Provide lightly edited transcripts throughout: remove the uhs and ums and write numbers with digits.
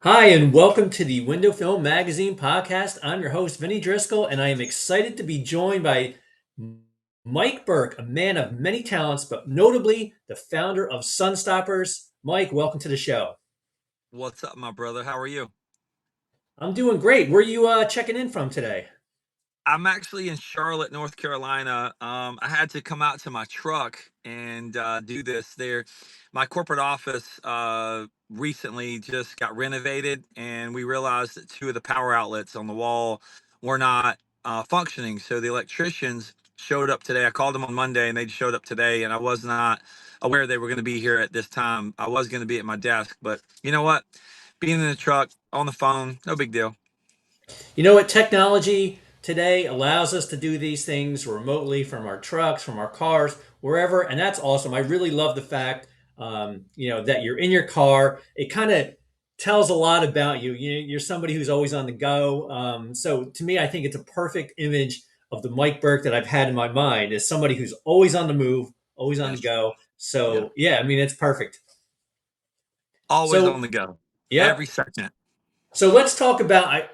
Hi, and welcome to the Window Film Magazine podcast. I'm your host, Vinnie Driscoll, and I am excited to be joined by Mike Burke, a man of many talents, but notably the founder of Sunstoppers. Mike, welcome to the show. What's up, my brother? How are you? I'm doing great. Where are you checking in from today? I'm actually in Charlotte, North Carolina. I had to come out to my truck and do this there. My corporate office recently just got renovated, and we realized that two of the power outlets on the wall were not functioning. So the electricians showed up today. I called them on Monday, and they showed up today, and I was not aware they were going to be here at this time. I was going to be at my desk, but you know what? Being in the truck, on the phone, no big deal. You know what? Technology today allows us to do these things remotely from our trucks, from our cars, wherever, and that's awesome. I really love the fact, that you're in your car. It kind of tells a lot about you. You're somebody who's always on the go. So to me, I think it's a perfect image of the Mike Burke that I've had in my mind as somebody who's always on the move, always on the Yes. go. Yeah. So yeah, I mean, it's perfect. Always So on the go. Every yep. second. So let's talk about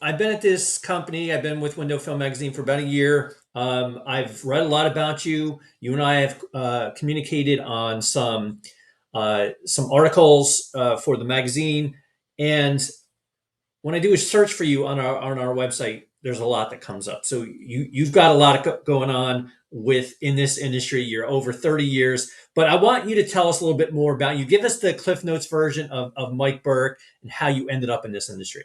I've been at this company. I've been with Window Film Magazine for about a year. I've read a lot about you. You and I have communicated on some articles for the magazine, and when I do a search for you on our website, there's a lot that comes up. So you've got a lot going on with in this industry. You're over 30 years, but I want you to tell us a little bit more about you. Give us the Cliff Notes version of Mike Burke and how you ended up in this industry.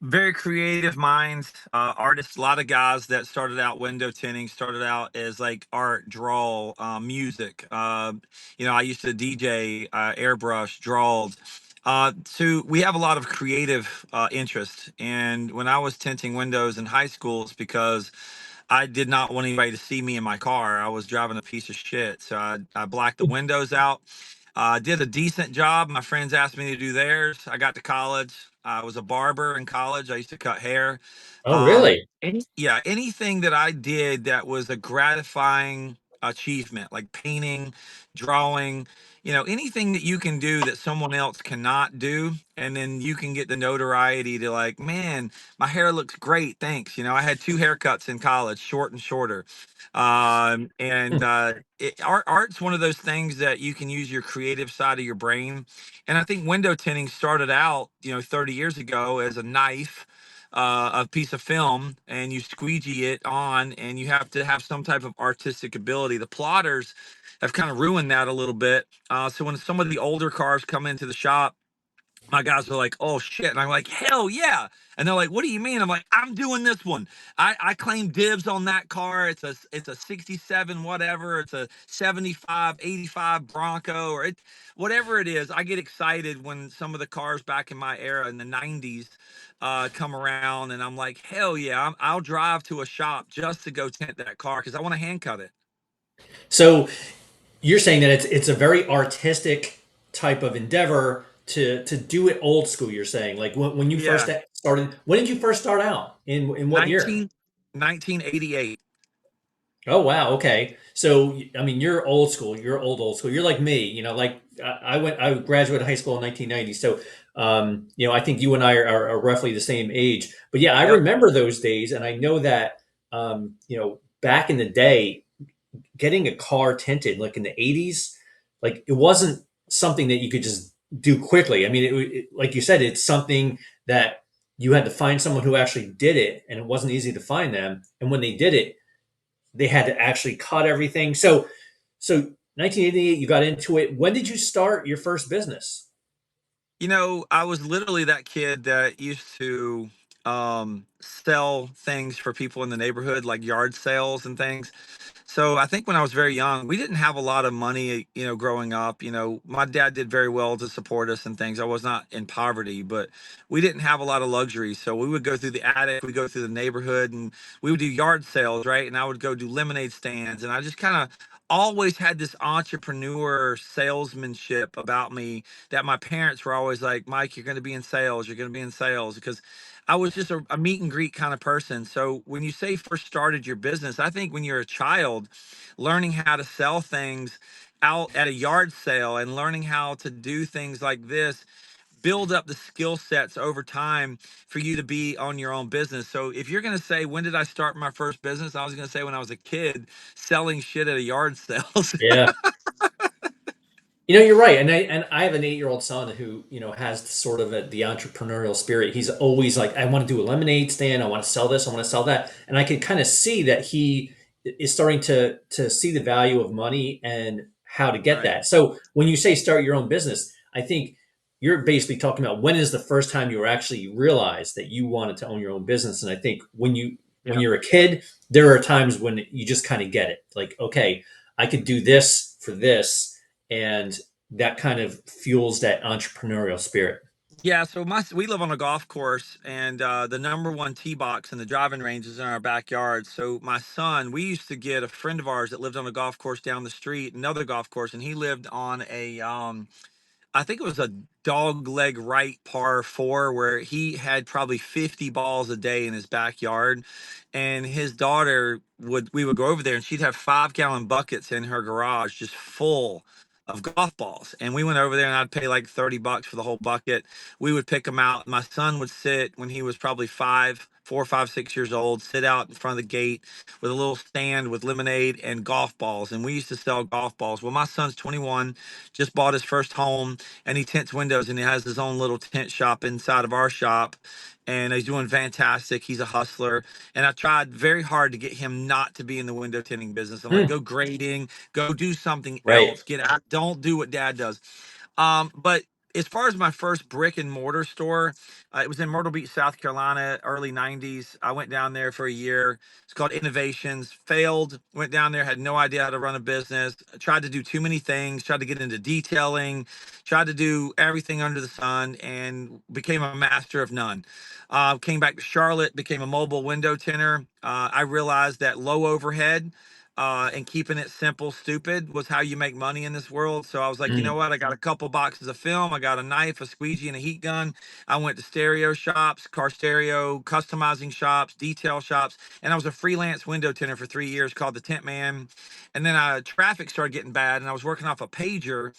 Very creative minds, artists. A lot of guys that started out window tinting started out as like art, draw, music. I used to DJ, airbrush, drawed. So we have a lot of creative interest. And when I was tinting windows in high school, it's because I did not want anybody to see me in my car. I was driving a piece of shit. So I blacked the windows out. Did a decent job. My friends asked me to do theirs. I got to college. I was a barber in college. I used to cut hair. Oh, really? Yeah, anything that I did that was a gratifying achievement, like painting, drawing, anything that you can do that someone else cannot do, and then you can get the notoriety to like, man, my hair looks great, thanks. I had two haircuts in college, short and shorter. And art's one of those things that you can use your creative side of your brain. And I think window tinting started out, 30 years ago as a knife, a piece of film, and you squeegee it on, and you have to have some type of artistic ability. The plotters have kind of ruined that a little bit. So when some of the older cars come into the shop, my guys are like, "Oh shit," and I'm like, "Hell yeah!" And they're like, "What do you mean?" I'm like, "I'm doing this one. I claim dibs on that car. It's a '67 whatever. It's a '75 '85 Bronco, or whatever it is." I get excited when some of the cars back in my era in the '90s come around, and I'm like, "Hell yeah! I'll drive to a shop just to go tint that car because I want to hand cut it." So you're saying that it's a very artistic type of endeavor to do it old school. You're saying like when you first Yeah, started. When did you first start out? In what year? 19 1988. Oh wow, okay. So I mean, you're old school. You're old school. You're like me. Like I graduated high school in 1990. So I think you and I are roughly the same age. But yeah, I Yep. remember those days, and I know that back in the day, getting a car tinted, like in the 80s, like it wasn't something that you could just do quickly. I mean, like you said, it's something that you had to find someone who actually did it, and it wasn't easy to find them. And when they did it, they had to actually cut everything. So 1988, you got into it. When did you start your first business? I was literally that kid that used to sell things for people in the neighborhood, like yard sales and things. So I think when I was very young, we didn't have a lot of money, growing up. My dad did very well to support us and things. I was not in poverty, but we didn't have a lot of luxury. So we would go through the attic, we go through the neighborhood, and we would do yard sales, right? And I would go do lemonade stands. And I just kind of always had this entrepreneur salesmanship about me that my parents were always like, Mike, you're going to be in sales. You're going to be in sales because I was just a meet and greet kind of person. So when you say first started your business, I think when you're a child, learning how to sell things out at a yard sale and learning how to do things like this build up the skill sets over time for you to be on your own business. So if you're going to say, when did I start my first business? I was going to say when I was a kid selling shit at a yard sales. Yeah. You're right, and I have an 8-year-old son who has sort of the entrepreneurial spirit. He's always like, I want to do a lemonade stand. I want to sell this. I want to sell that, and I can kind of see that he is starting to see the value of money and how to get Right. that. So when you say start your own business, I think you're basically talking about when is the first time you were actually realized that you wanted to own your own business. And I think when Yeah. you're a kid, there are times when you just kind of get it, like, okay, I could do this for this, and that kind of fuels that entrepreneurial spirit. Yeah, so we live on a golf course, and the number one tee box in the driving range is in our backyard. So my son, we used to get a friend of ours that lived on a golf course down the street, another golf course, and he lived on a I think it was a dog leg right par four where he had probably 50 balls a day in his backyard. And his daughter we would go over there and she'd have 5 gallon buckets in her garage just full of golf balls. And we went over there and I'd pay like $30 for the whole bucket. We would pick them out. My son would sit when he was probably 4, 5, 6 years old, sit out in front of the gate with a little stand with lemonade and golf balls. And we used to sell golf balls. Well, my son's 21, just bought his first home, and he tints windows and he has his own little tint shop inside of our shop, and he's doing fantastic. He's a hustler, and I tried very hard to get him not to be in the window tinting business. I'm like, Hmm, go grading, go do something right. else, get out, don't do what dad does. But as far as my first brick and mortar store, it was in Myrtle Beach, South Carolina, early 90s. I went down there for a year. It's called Innovations. Failed, went down there, had no idea how to run a business, tried to do too many things, tried to get into detailing, tried to do everything under the sun, and became a master of none. Came back to Charlotte, became a mobile window tinter. I realized that low overhead and keeping it simple, stupid was how you make money in this world. So I was like, you know Mm, what? I got a couple boxes of film. I got a knife, a squeegee, and a heat gun. I went to stereo shops, car stereo, customizing shops, detail shops, and I was a freelance window tinter for 3 years called the Tent Man. And then traffic started getting bad, and I was working off a pager,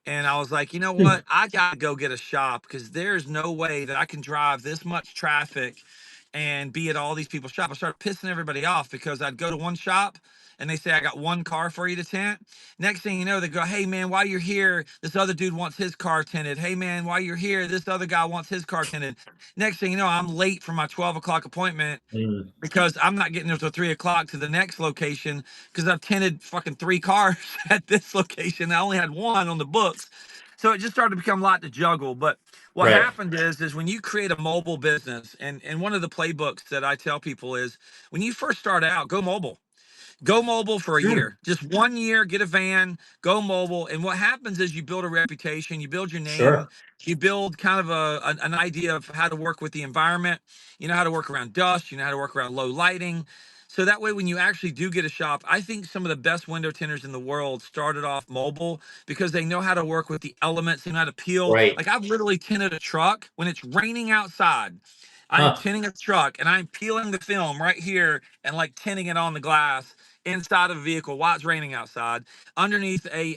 and I was like, you know hmm, what? I got to go get a shop because there's no way that I can drive this much traffic and be at all these people's shop. I started pissing everybody off because I'd go to one shop and they say, I got one car for you to tint. Next thing you know, they go, hey man, while you're here, this other dude wants his car tinted. Hey man, while you're here, this other guy wants his car tinted. Next thing you know, I'm late for my 12 o'clock appointment mm, because I'm not getting there till 3 o'clock to the next location because I've tinted fucking 3 cars at this location. I only had one on the books. So it just started to become a lot to juggle. But what right. happened is when you create a mobile business, and one of the playbooks that I tell people is when you first start out, go mobile. Go mobile for a Mm, year, just 1 year, get a van, go mobile. And what happens is you build a reputation, you build your name, sure. you build kind of an idea of how to work with the environment. You know how to work around dust, you know how to work around low lighting. So that way, when you actually do get a shop, I think some of the best window tinters in the world started off mobile because they know how to work with the elements, they know how to peel. Right. Like I've literally tinted a truck when it's raining outside. I'm Huh. tinting a truck and I'm peeling the film right here and like tinting it on the glass inside of a vehicle while it's raining outside underneath a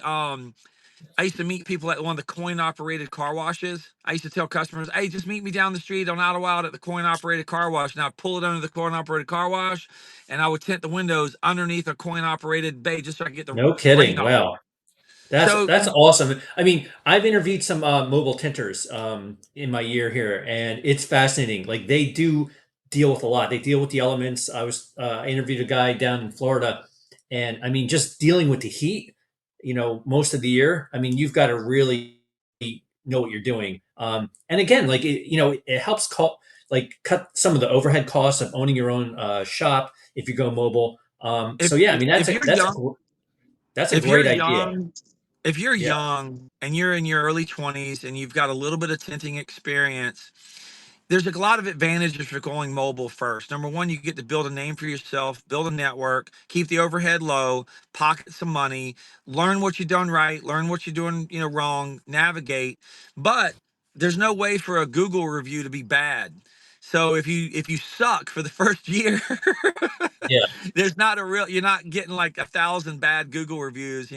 I used to meet people at one of the coin operated car washes. I used to tell customers, hey, just meet me down the street on Idlewild at the coin operated car wash. And I'd pull it under the coin operated car wash and I would tint the windows underneath a coin operated bay just so I could get the No rain kidding. off. Wow. That's So that's awesome. I mean, I've interviewed some mobile tinters in my year here, and it's fascinating. Like they do deal with a lot. They deal with the elements. I interviewed a guy down in Florida, and I mean, just dealing with the heat, most of the year. I mean, you've got to really know what you're doing. And again, like it helps cut some of the overhead costs of owning your own shop if you go mobile. So yeah, I mean, if you're young, that's a if you're great idea. young, if you're Yeah. young and you're in your early 20s and you've got a little bit of tinting experience, there's a lot of advantages for going mobile first. Number one, you get to build a name for yourself, build a network, keep the overhead low, pocket some money, learn what you've done right, learn what you're doing, wrong, navigate. But there's no way for a Google review to be bad. So if you suck for the first year, Yeah. there's not a real you're not getting like 1,000 bad Google reviews.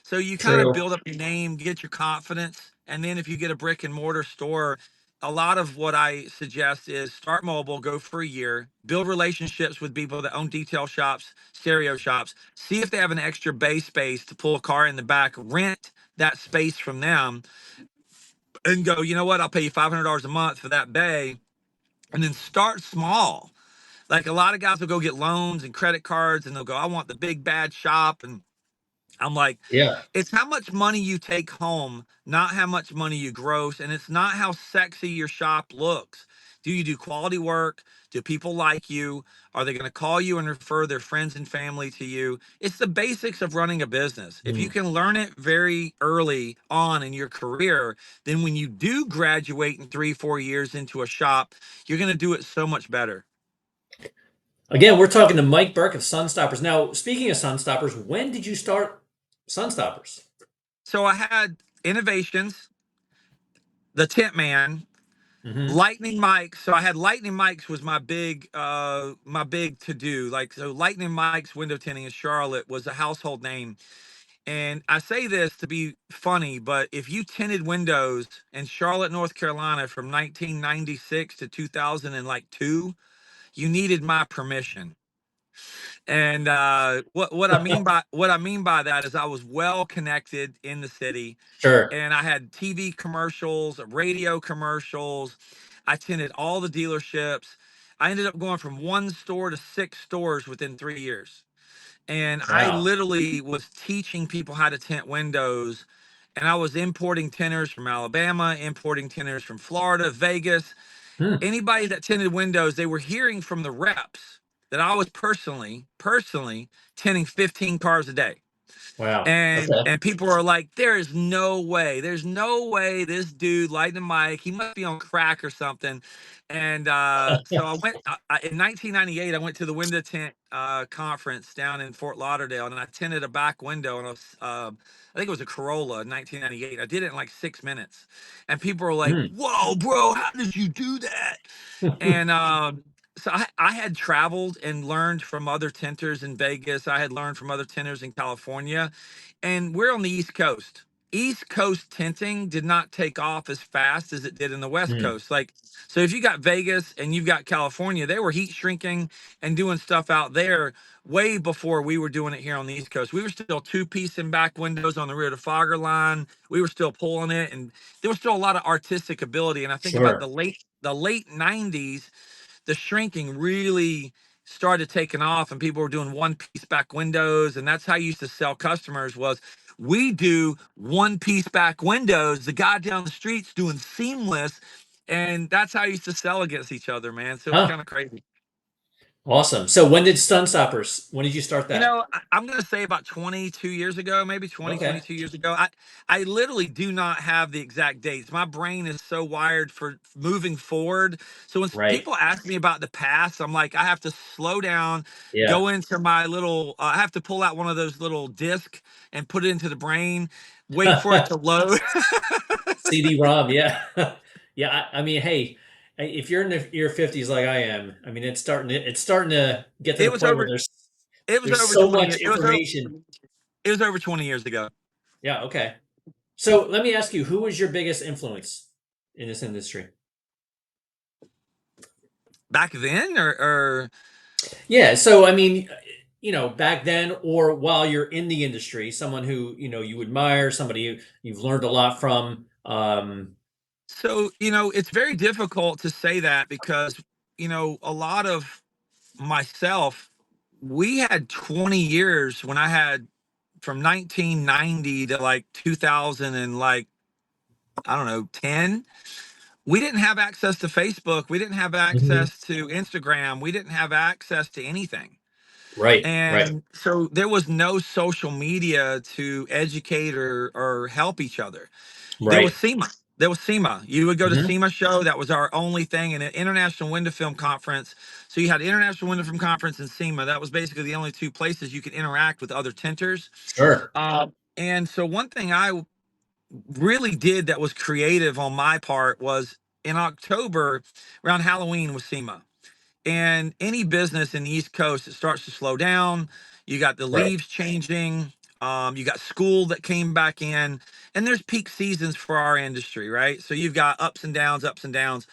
So you kind of True. build up your name, get your confidence, And then if you get a brick and mortar store, a lot of what I suggest is start mobile, go for a year, build relationships with people that own detail shops, stereo shops, see if they have an extra bay space to pull a car in the back, rent that space from them, and go, you know what, I'll pay you $500 a month for that bay, and then start small. Like a lot of guys will go get loans and credit cards and they'll go, I want the big bad shop. And I'm like, Yeah. it's how much money you take home, not how much money you gross. And it's not how sexy your shop looks. Do you do quality work? Do people like you? Are they going to call you and refer their friends and family to you? It's the basics of running a business. If you Mm. can learn it very early on in your career, then when you do graduate in 3, 4 years into a shop, you're going to do it so much better. Again, we're talking to Mike Burke of Sunstoppers. Now, speaking of Sunstoppers, when did you start Sunstoppers? So I had innovations, the tent man, Hmm. lightning mics. So I had lightning mics was my big to do. Like, so lightning mics window tinting in Charlotte was a household name. And I say this to be funny, but if you tinted windows in Charlotte, North Carolina from 1996 to 2002, you needed my permission. And what I mean by that is I was well connected in the city, Sure. and I had TV commercials, radio commercials. I attended all the dealerships. I ended up going from one store to 6 stores within 3 years. And I Wow. literally was teaching people how to tint windows. And I was importing tinters from Alabama, importing tinters from Florida, Vegas. Hmm. Anybody that tinted windows, they were hearing from the reps that I was personally tinting 15 cars a day. Wow. and Okay. and people are like, there's no way this dude Lightning Mike, he must be on crack or something. And so I went in 1998. I went to the window tint conference down in Fort Lauderdale, and I tinted a back window, and I think it was a Corolla in 1998. I did it in like 6 minutes, and people were like, Hmm. whoa bro, how did you do that? And so I had traveled and learned from other tinters in Vegas. I had learned from other tinters in California, and we're on the East Coast. East Coast tinting did not take off as fast as it did in the West Hmm. Coast. Like, so if you got Vegas and you've got California, they were heat shrinking and doing stuff out there way before we were doing it here on the East Coast. We were still two-piece in back windows on the rear defogger line. We were still pulling it, and there was still a lot of artistic ability. And I think about Sure. the late 90s, the shrinking really started taking off, and people were doing one piece back windows. And that's how you used to sell customers was, we do one piece back windows, the guy down the street's doing seamless. And that's how I used to sell against each other, man. So it was Huh. kind of crazy. Awesome. So when did Sunstoppers? When did you start that? I'm going to say about 22 years ago, maybe 20, Okay. 22 years ago. I literally do not have the exact dates. My brain is so wired for moving forward. So when Right. people ask me about the past, I'm like, I have to slow down, Yeah. go into my little, I have to pull out one of those little disc and put it into the brain, wait for it to load. CD-ROM. Yeah. Yeah. I mean, hey, if you're in your 50s like I am, I mean, it's starting to get to it the was point where over, there's it was there's over so 20 much years. information. It was over 20 years ago. Yeah. Okay. So let me ask you, who was your biggest influence in this industry? Back then, or Yeah. So, I mean, back then or while you're in the industry, someone who, you admire, somebody you've learned a lot from. so, it's very difficult to say that because, a lot of myself, we had 20 years when I had from 1990 to like 2000 and like, I don't know, 10. We didn't have access to Facebook. We didn't have Mhm. access to Instagram. We didn't have access to anything. Right. Right. And so there was no social media to educate or help each other. There was Right. SEMA. There was SEMA. You would go to Hmm. SEMA show. That was our only thing, and an International Window Film Conference. So you had International Window Film Conference and SEMA. That was basically the only two places you could interact with other tinters. Sure. And so one thing I really did that was creative on my part was in October around Halloween with SEMA. And any business in the East Coast, it starts to slow down. You got the Right. leaves changing. You got school that came back in, and there's peak seasons for our industry, right? So you've got ups and downs, ups and downs.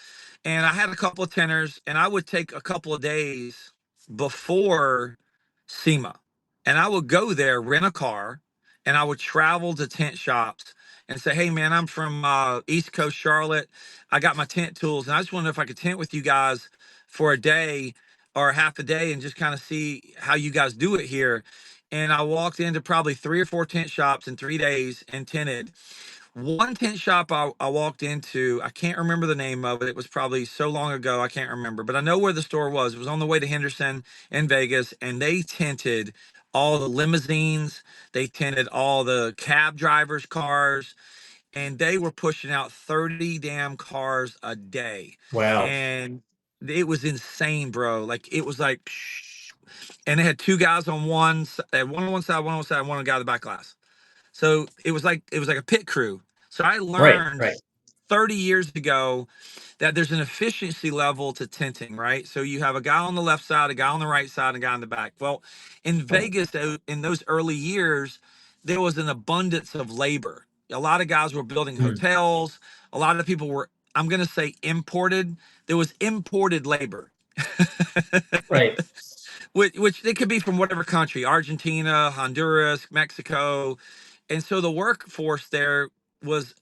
And I had a couple of tenors, and I would take a couple of days before SEMA, and I would go there, rent a car, and I would travel to tent shops and say, "Hey, man, I'm from East Coast Charlotte. I got my tent tools, and I just wonder if I could tent with you guys for a day or half a day and just kind of see how you guys do it here." And I walked into probably 3 or 4 tent shops in 3 days and tented. One tent shop I walked into, I can't remember the name of it. It was probably so long ago, I can't remember, but I know where the store was. It was on the way to Henderson in Vegas, and they tinted all the limousines, they tinted all the cab drivers' cars, and they were pushing out 30 damn cars a day. Wow. And it was insane, bro. Like, it was like, and they had two guys on one on one side, one on one side, one on the guy in the back glass. So it was like a pit crew. So I Right. learned Right. 30 years ago that there's an efficiency level to tenting, right? So you have a guy on the left side, a guy on the right side, and a guy in the back. Well, in Vegas, in those early years, there was an abundance of labor. A lot of guys were building Mm. hotels. A lot of people were, I'm going to say, imported. There was imported labor. Right. Which they could be from whatever country, Argentina, Honduras, Mexico. And so the workforce there was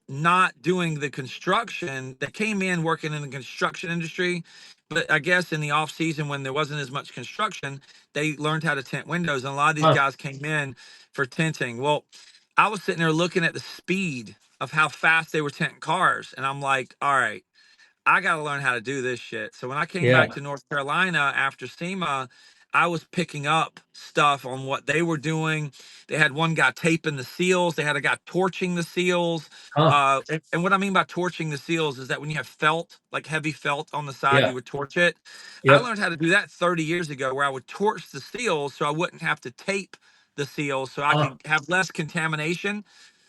not doing the construction. That came in working in the construction industry, but I guess in the off season when there wasn't as much construction, they learned how to tint windows, and a lot of these Huh. guys came in for tinting. Well, I was sitting there looking at the speed of how fast they were tinting cars, and I'm like, all right, I got to learn how to do this shit. So when I came back Yeah. to North Carolina after SEMA, I was picking up stuff on what they were doing. They had one guy taping the seals. They had a guy torching the seals. Huh. And what I mean by torching the seals is that when you have felt, like heavy felt on the side, you Yeah. would torch it. I Yep. learned how to do that 30 years ago, where I would torch the seals so I wouldn't have to tape the seals, so I Huh. could have less contamination.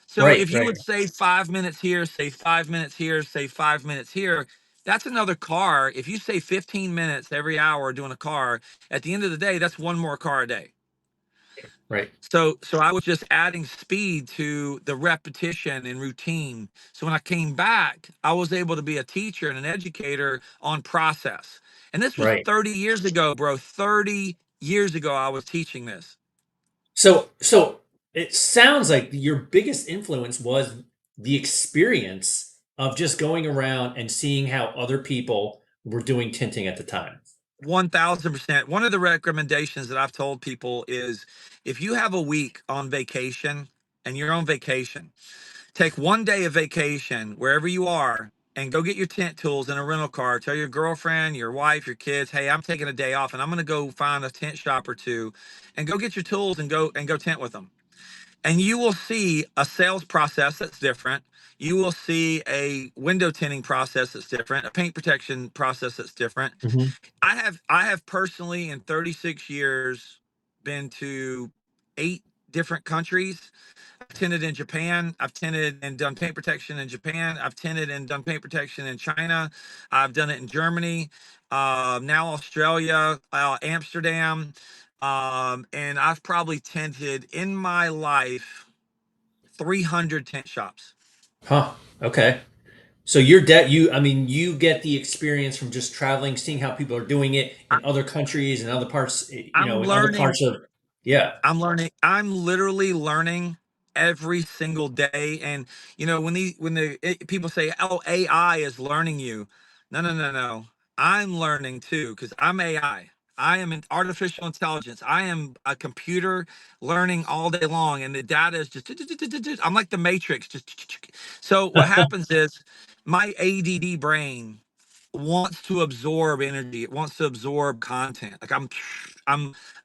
So Right. if you Right. would say 5 minutes here, say 5 minutes here, say 5 minutes here, that's another car. If you say 15 minutes every hour doing a car, at the end of the day, that's one more car a day. Right. So I was just adding speed to the repetition and routine. So when I came back, I was able to be a teacher and an educator on process. And this was Right. 30 years ago, bro. 30 years ago, I was teaching this. So it sounds like your biggest influence was the experience of just going around and seeing how other people were doing tinting at the time. 1000%. One of the recommendations that I've told people is if you have a week on vacation and you're on vacation, take one day of vacation wherever you are and go get your tent tools in a rental car. Tell your girlfriend, your wife, your kids, hey, I'm taking a day off and I'm going to go find a tent shop or two and go get your tools and go tent with them. And you will see a sales process that's different. You will see a window tinting process that's different, a paint protection process that's different. Mhm. I have personally in 36 years been to 8 different countries. I've tinted in Japan. I've tinted and done paint protection in Japan. I've tinted and done paint protection in China. I've done it in Germany. Now Australia, Amsterdam, and I've probably tinted in my life 300 tent shops. Huh. Okay. So your debt, I mean, you get the experience from just traveling, seeing how people are doing it I, in other countries and other parts, I'm in other learning parts of, yeah. I'm learning. I'm literally learning every single day. And people say, "Oh, AI is learning you," no, no, no, no. I'm learning too because I'm AI. I am an artificial intelligence. I am a computer learning all day long, and the data is just. I'm like the Matrix. Just so what happens is my ADD brain wants to absorb energy. It wants to absorb content. Like I'm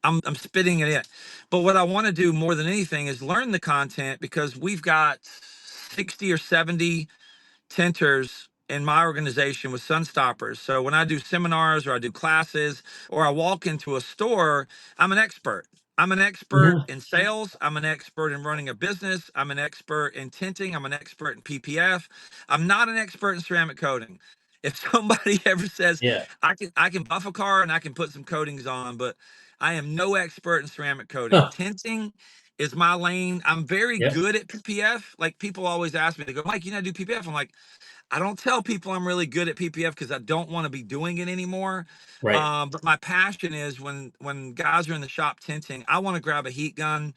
I'm spitting it in. But what I want to do more than anything is learn the content because we've got 60 or 70 tenters in my organization with Sunstoppers. So when I do seminars or I do classes or I walk into a store, I'm an expert. I'm an expert Mhm. in sales. I'm an expert in running a business. I'm an expert in tinting. I'm an expert in PPF. I'm not an expert in ceramic coating. If somebody ever says Yeah. I can buff a car and I can put some coatings on, but I am no expert in ceramic coating. Huh. Tinting is my lane. I'm very Yep. good at PPF. Like people always ask me, they go, Mike, you know how to do PPF? I'm like, I don't tell people I'm really good at PPF because I don't want to be doing it anymore. Right. But my passion is when guys are in the shop tenting, I want to grab a heat gun.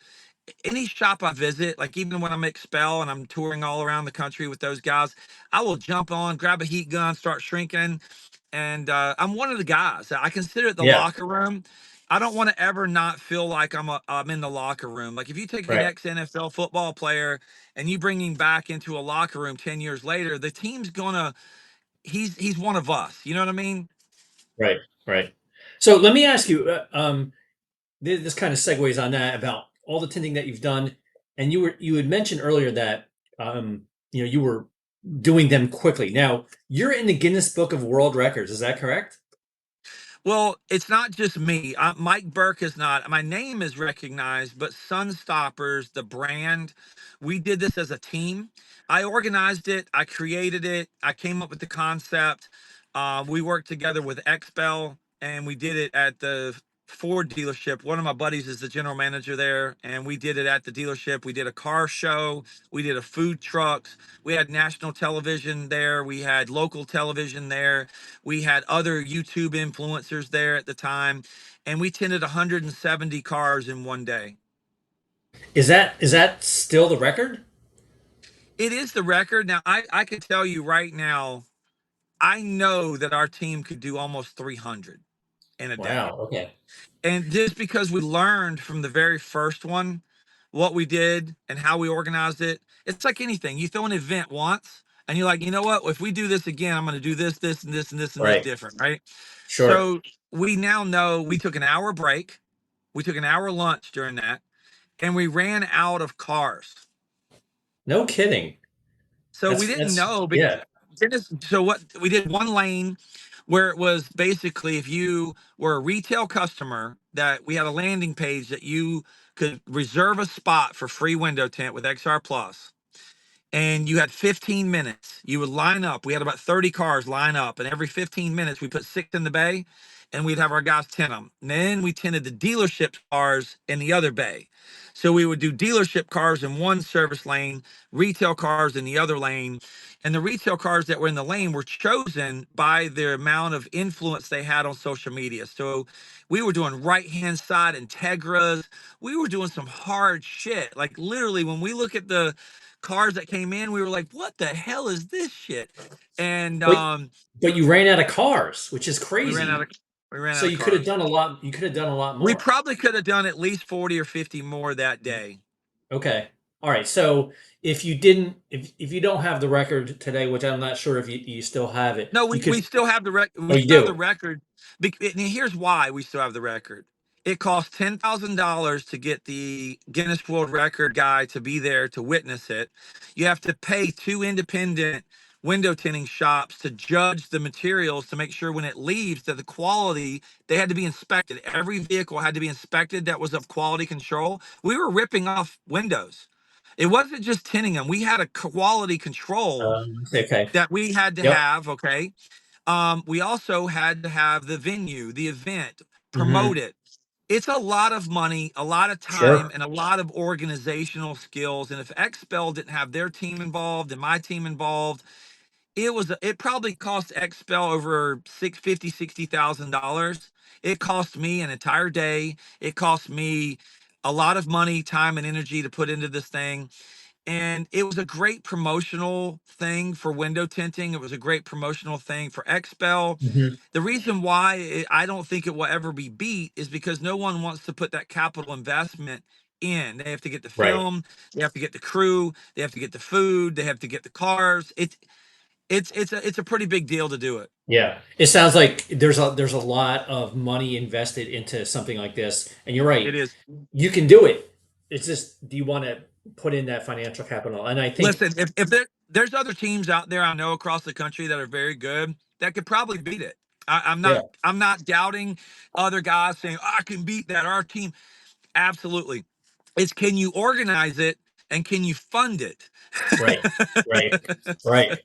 Any shop I visit, like even when I'm at Expel and I'm touring all around the country with those guys, I will jump on, grab a heat gun, start shrinking. And I'm one of the guys. I consider it the Yeah. locker room. I don't want to ever not feel like I'm in the locker room. Like if you take an Right. ex NFL football player and you bring him back into a locker room 10 years later, the team's gonna he's one of us. You know what I mean? Right. Right. So let me ask you. This kind of segues on that about all the tinting that you've done, and you had mentioned earlier that um, you were doing them quickly. Now you're in the Guinness Book of World Records. Is that correct? Well, it's not just me. Mike Burke is not. My name is recognized, but Sunstoppers, the brand, we did this as a team. I organized it. I created it. I came up with the concept. We worked together with Expel, and we did it at the Ford dealership. One of my buddies is the general manager there, and we did it at the dealership. We did a car show. We did a food trucks. We had national television there. We had local television there. We had other YouTube influencers there at the time, and we tinted 170 cars in one day. Is that still the record? It is the record. Now, I can tell you right now, I know that our team could do almost 300 in a day. Wow. Okay. And just because we learned from the very first one what we did and how we organized it, it's like anything. You throw an event once and you're like, you know what? If we do this again, I'm going to do this, this, and this, and this, and this Right. different, right? Sure. So we now know we took an hour break, we took an hour lunch during that, and we ran out of cars. No kidding. So we didn't That's know. yeah. So what we did one lane where it was basically if you were a retail customer that we had a landing page that you could reserve a spot for free window tint with XR Plus and you had 15 minutes. You would line up. We had about 30 cars line up, and every 15 minutes we put six in the bay, and we'd have our guys tint them. And then we tinted the dealership cars in the other bay. So we would do dealership cars in one service lane, retail cars in the other lane. And the retail cars that were in the lane were chosen by the amount of influence they had on social media. So we were doing right hand side Integras. We were doing some hard shit. Like literally, when we look at the cars that came in, we were like, what the hell is this shit? And But but you ran out of cars, which is we ran out of crazy. we ran So out of you could have cars. done a lot. You could have done a lot We more. probably could have done at least 40 or 50 more that day. Okay. All right. So if you don't have the record today, which I'm not sure if you still have it, No, you we could. still have the Oh, we you still have the do. record. And here's why we still have the record. It cost $10,000 to get the Guinness World Record guy to be there to witness it. You have to pay two independent window tinting shops to judge the materials to make sure when it leaves that the quality they had to be inspected. Every vehicle had to be inspected that was of quality control. We were ripping off windows. It wasn't just tinting them. We had a quality control Okay. that we had to Yep. have. Okay. We also had to have the venue, the event, Hmm. promote it. It's a lot of money, a lot of time, Sure. and a lot of organizational skills. And if Expel didn't have their team involved and my team involved, it probably cost Expel over $60,000. It cost me an entire day. It cost me a lot of money, time, and energy to put into this thing, and it was a great promotional thing for window tinting. It was a great promotional thing for Expel. Hmm. The reason why I don't think it will ever be beat is because no one wants to put that capital investment in. They have to get the Right. film, they have to get the crew, they have to get the food, they have to get the cars. It's a pretty big deal to do it. Yeah. It sounds like there's a lot of money invested into something like this, and you're It right. is. You can do it. It's just, do you want to put in that financial capital? And I think, Listen, if there's other teams out there I know across the country that are very good that could probably beat it. I'm yeah. not doubting other guys saying I can beat that. Our team, absolutely. It's can you organize it and can you fund it? Right. Right. Right.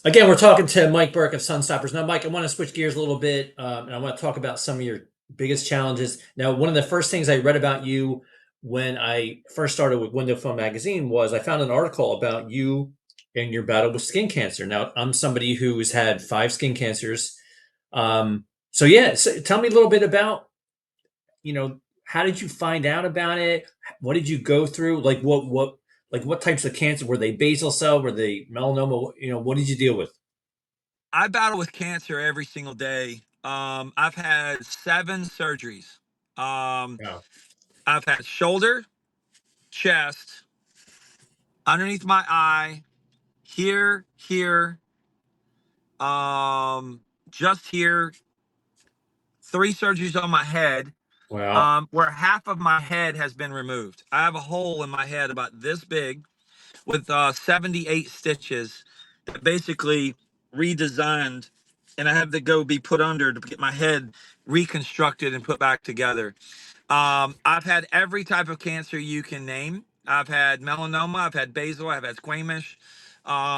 Again, we're talking to Mike Burke of Sunstoppers. Now, Mike, I want to switch gears a little bit, and I want to talk about some of your biggest challenges. Now, one of the first things I read about you when I first started with Window Film Magazine was I found an article about you and your battle with skin cancer. Now, I'm somebody who's had 5 skin cancers. So yeah, so tell me a little bit about, how did you find out about it? What did you go through? Like what types of cancer were they? Basal cell? Were they melanoma? What did you deal with? I battle with cancer every single day. I've had 7 surgeries. Um, Yeah. I've had shoulder, chest, underneath my eye, here, um, just here, 3 surgeries on my head, Wow. where half of my head has been removed. I have a hole in my head about this big with 78 stitches that basically redesigned, and I had to go be put under to get my head reconstructed and put back together. I've had every type of cancer you can name. I've had melanoma, I've had basal, I've had squamous.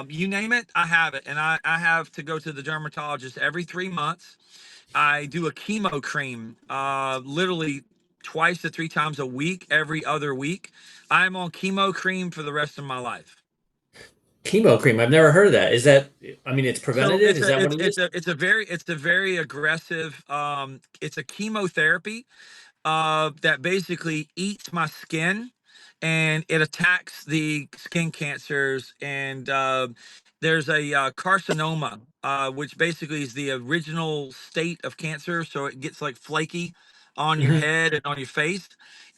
You name it, I have it. And I have to go to the dermatologist every 3 months. I do a chemo cream, literally twice to 3 times a week, every other week. I'm on chemo cream for the rest of my life. Chemo cream. I've never heard of that. Is that, I mean, it's So preventative? Is that what it is? it's a very aggressive, it's a chemotherapy that basically eats my skin, and it attacks the skin cancers. And there's a carcinoma, which basically is the original state of cancer. So it gets like flaky on your Mhm. head and on your face.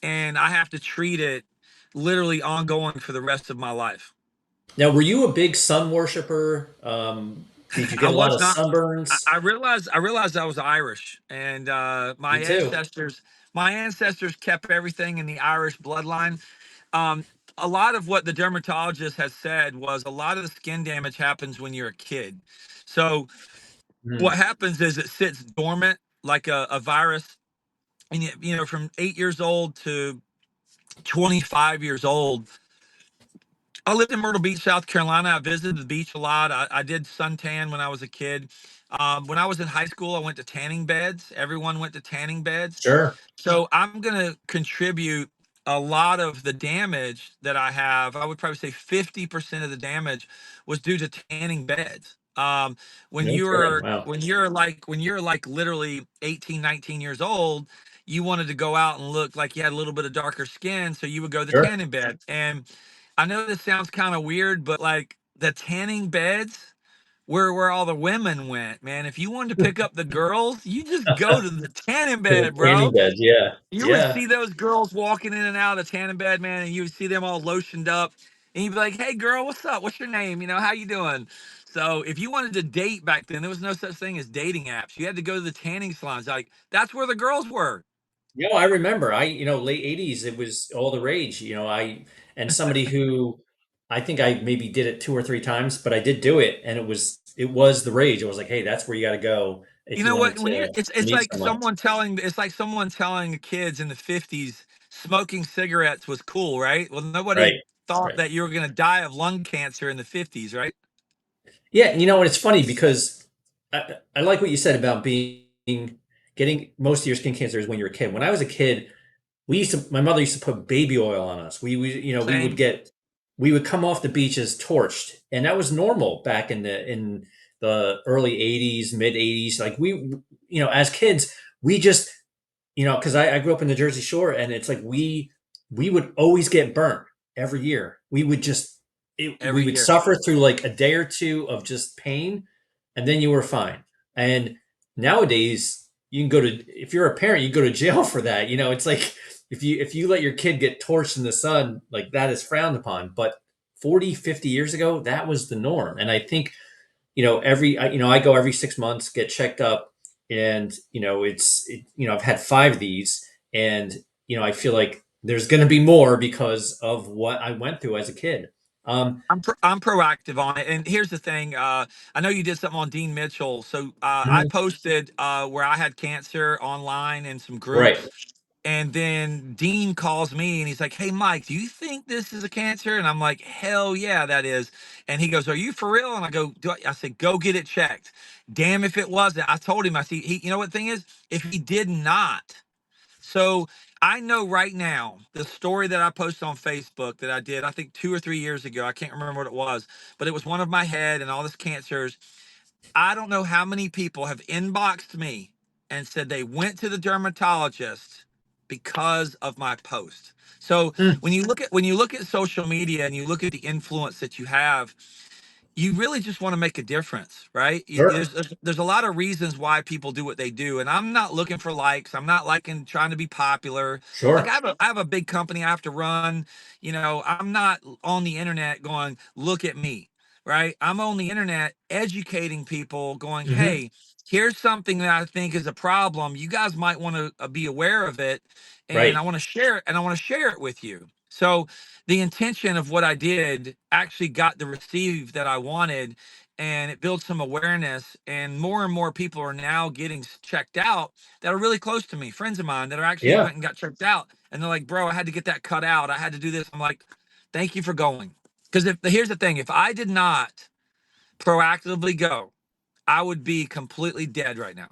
And I have to treat it literally ongoing for the rest of my life. Now, were you a big sun worshiper? Did you I get a lot was of not. sunburns? I realized I was Irish, and Me too. my ancestors kept everything in the Irish bloodline. Um, a lot of what the dermatologist has said was a lot of the skin damage happens when you're a kid. So what Mm. happens is it sits dormant like a virus, and from 8 years old to 25 years old. I lived in Myrtle Beach, South Carolina. I visited the beach a lot. I did suntan when I was a kid. When I was in high school, I went to tanning beds. Everyone went to tanning beds. Sure. So I'm going to contribute a lot of the damage that I have. I would probably say 50% of the damage was due to tanning beds. No kidding. Wow. When you're like literally 18, 19 years old, you wanted to go out and look like you had a little bit of darker skin, so you would go to the Sure. tanning bed. And I know this sounds kind of weird, but like the tanning beds where all the women went, man. If you wanted to pick up the girls, you just go to the tanning The bed, tanning bro. beds. Yeah. You would Yeah. see those girls walking in and out of the tanning bed, man, and you would see them all lotioned up, and you'd be like, "Hey, girl, what's up? What's your name? How you doing?" So if you wanted to date back then, there was no such thing as dating apps. You had to go to the tanning salons. Like that's where the girls were. I remember. Late '80s, it was all the rage. And somebody who I think I maybe did it 2 or 3 times, but I did do it, and it was the rage. It was like, hey, that's where you got to go You if you know wanted what? When to you're, it's meet like someone. someone telling the kids in the '50s smoking cigarettes was cool, right? Well, Right. nobody thought Right. that you were going to die of lung cancer in the '50s, right? Yeah, and it's funny because I like what you said about getting most of your skin cancers when you're a kid. When I was a kid, my mother used to put baby oil on us. Same. We would come off the beaches torched, and that was normal back in the early '80s, mid '80s. Like as kids, we just because I grew up in the Jersey Shore, and it's like we would always get burnt every year. We Every would year. suffer through like a day or two of just pain, and then you were fine. And nowadays, you can go to if you're a parent, you go to jail for that. It's like if you let your kid get torched in the sun, like that is frowned upon. But 40, 50 years ago, that was the norm. And I think I go every 6 months, get checked up, and I've had 5 of these, and I feel like there's going to be more because of what I went through as a kid. I'm proactive on it. And here's the thing. I know you did something on Dean Mitchell. So I Mhm. posted where I had cancer online in some Right. groups. And then Dean calls me and he's like, "Hey, Mike, do you think this is a cancer?" And I'm like, "Hell yeah, that is." And he goes, "Are you for real?" And I go, I said, "Go get it checked." Damn if it wasn't. I told him, I see, you know what the thing is? If he did not. So I know right now the story that I posted on Facebook that I did, I think 2 or 3 years ago. I can't remember what it was, but it was one of my head and all this cancers. I don't know how many people have inboxed me and said they went to the dermatologist because of my post. So Mm, when you look at social media and you look at the influence that you have, you really just want to make a difference, right? sure, There's a lot of reasons why people do what they do, and I'm not looking for likes. I'm not liking trying to be popular. Like sure. I have a big company I have to run. I'm not on the internet going, look at me, right? I'm on the internet educating people, going, Hmm. hey, here's something that I think is a problem. You guys might want to be aware of it, and Right. I want to share it, and I want to share it with you. So the intention of what I did actually got the receive that I wanted, and it built some awareness. And more people are now getting checked out that are really close to me, friends of mine that are actually Yeah. went and got checked out. And they're like, bro, I had to get that cut out. I had to do this. I'm like, thank you for going. Because if here's the thing, if I did not proactively go, I would be completely dead right now.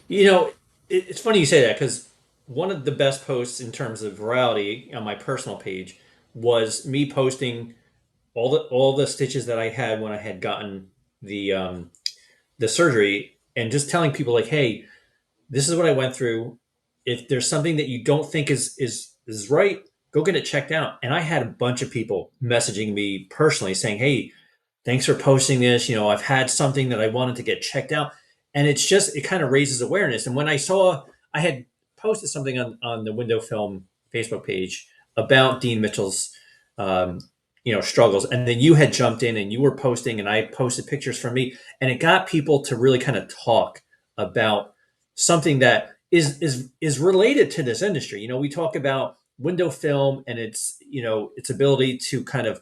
You know, it's funny you say that because one of the best posts in terms of virality on my personal page was me posting all the stitches that I had when I had gotten the surgery, and just telling people like, hey, this is what I went through. If there's something that you don't think is right, go get it checked out. And I had a bunch of people messaging me personally saying, hey, thanks for posting this. I've had something that I wanted to get checked out. And it kind of raises awareness. And when I had posted something on the Window Film Facebook page about Dean Mitchell's, um, struggles. And then you had jumped in and you were posting, and I posted pictures from me, and it got people to really kind of talk about something that is related to this industry. We talk about window film and its ability to kind of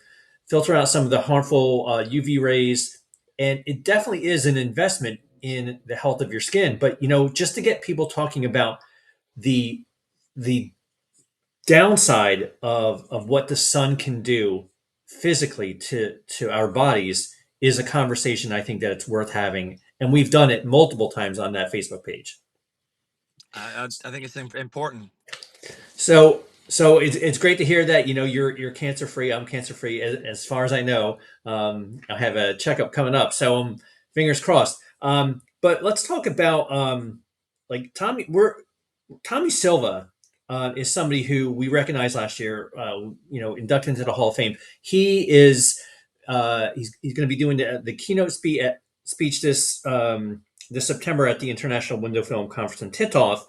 filter out some of the harmful UV rays, and it definitely is an investment in the health of your skin. But just to get people talking about the the downside of what the sun can do physically to our bodies is a conversation I think that it's worth having, and we've done it multiple times on that Facebook page. I think it's important. So it's great to hear that you're cancer free. I'm cancer free as far as I know. I have a checkup coming up, so fingers crossed. But let's talk about like Tommy. Tommy Silva is somebody who we recognized last year. Inducted into the Hall of Fame. He's going to be doing the keynote speech this September at the International Window Film Conference in Titoff.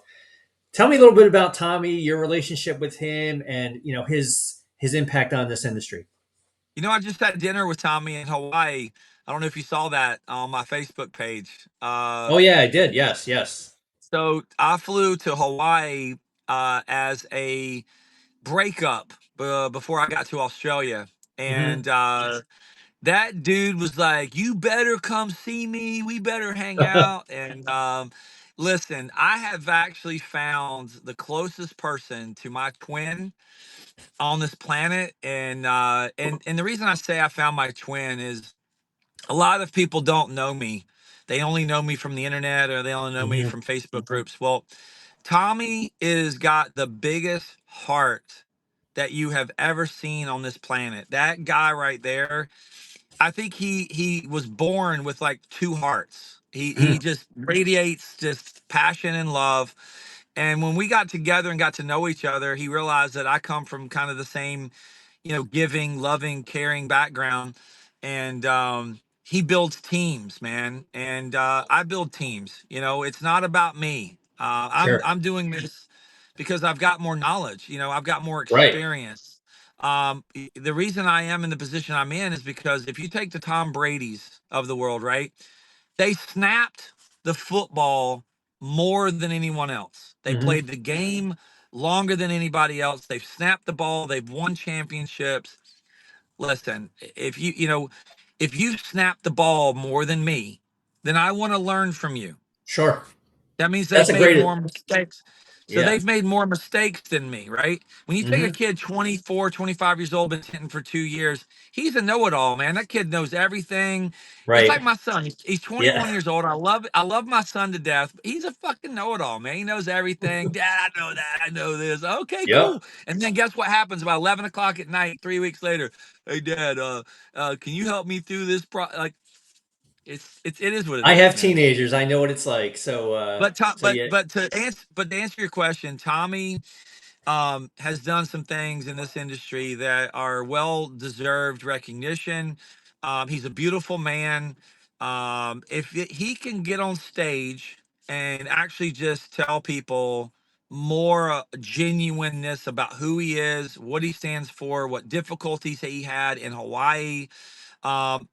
Tell me a little bit about Tommy, your relationship with him, and his impact on this industry. I just had dinner with Tommy in Hawaii. I don't know if you saw that on my Facebook page. Oh yeah, I did. Yes, yes. So I flew to Hawaii as a breakup before I got to Australia. Hmm. And that dude was like, you better come see me. We better hang out. And listen, I have actually found the closest person to my twin on this planet. And the reason I say I found my twin is a lot of people don't know me. They only know me from the internet or they only know me Hmm. from Facebook groups. Well, Tommy is got the biggest heart that you have ever seen on this planet. That guy right there, I think he was born with like two hearts. He Hmm. just radiates just passion and love. And when we got together and got to know each other, he realized that I come from kind of the same, giving, loving, caring background. And he builds teams, man. And I build teams. It's not about me. I'm Sure. I'm doing this because I've got more knowledge. I've got more Right. experience. The reason I am in the position I'm in is because if you take the Tom Brady's of the world, right? They snapped the football more than anyone else. They Hmm. played the game longer than anybody else. They've snapped the ball. They've won championships. Listen, if you snap the ball more than me, then I want to learn from you. Sure. That means That's they've a made great. more mistakes. So Yeah. they've made more mistakes than me, right? When you take a Hmm. kid 24, 25 years old, been hitting for 2 years, he's a know-it-all, man. That kid knows everything. It's like Right. my son. He's 21 Yeah. years old. I love my son to death. But he's a fucking know-it-all, man. He knows everything. Dad, I know that. I know this. Okay, Yep. cool. And then guess what happens about 11 o'clock at night, 3 weeks later? Hey, Dad, can you help me through this? Like, it is what it I is, have man. teenagers. I know what it's like. So, But so yeah. to answer your question, Tommy has done some things in this industry that are well deserved recognition. He's a beautiful man. He can get on stage and actually just tell people more genuineness about who he is, what he stands for, what difficulties he had in Hawaii. Um,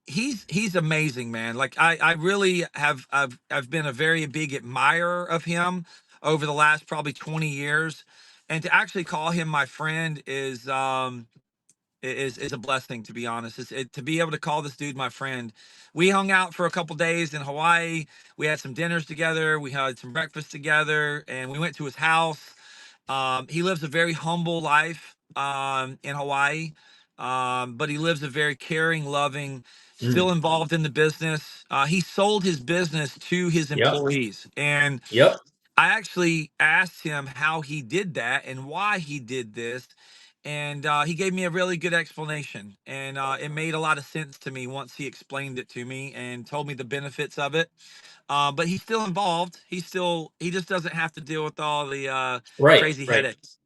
he's amazing, man. Like I really I've been a very big admirer of him over the last probably 20 years, and to actually call him my friend is a blessing, to be honest. To be able to call this dude my friend. We hung out for a couple days in Hawaii. We had some dinners together, we had some breakfast together, and we went to his house. He lives a very humble life in Hawaii, but he lives a very caring, loving, still Mm. involved in the business. He sold his business to his Yep. employees, and Yep. I actually asked him how he did that and why he did this. And he gave me a really good explanation. And it made a lot of sense to me once he explained it to me and told me the benefits of it. But he's still involved. He just doesn't have to deal with all the Right. crazy Right. headaches.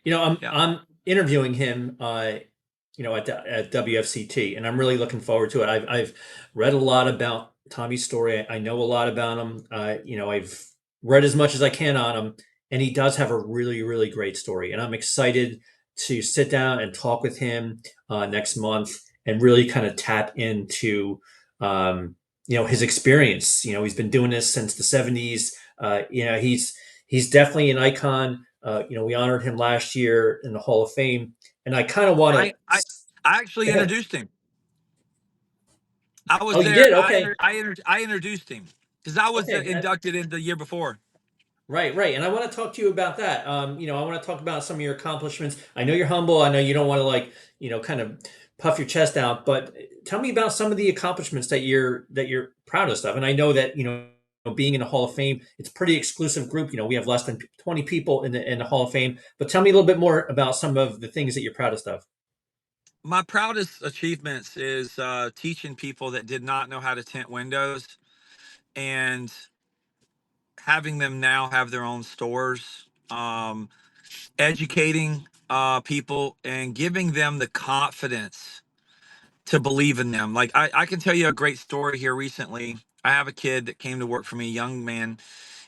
I'm Yeah. I'm interviewing him, at WFCT, and I'm really looking forward to it. I've read a lot about Tommy's story. I know a lot about him. I've read as much as I can on him, and he does have a really, really great story. And I'm excited to sit down and talk with him next month and really kind of tap into his experience. He's been doing this since the '70s. He's definitely an icon. We honored him last year in the Hall of Fame, and I kind of want I I to. I actually introduced him. I Oh, was you there. did? Okay. I introduced him because I was Okay. inducted in the year before. Right, right. And I want to talk to you about that. I want to talk about some of your accomplishments. I know you're humble. I know you don't want to kind of puff your chest out, but tell me about some of the accomplishments that you're proudest of. And I know that, being in the Hall of Fame, it's a pretty exclusive group. We have less than 20 people in the Hall of Fame. But tell me a little bit more about some of the things that you're proudest of. My proudest achievements is teaching people that did not know how to tint windows and having them now have their own stores, educating people and giving them the confidence to believe in them. Like I can tell you a great story here recently. I have a kid that came to work for me, a young man.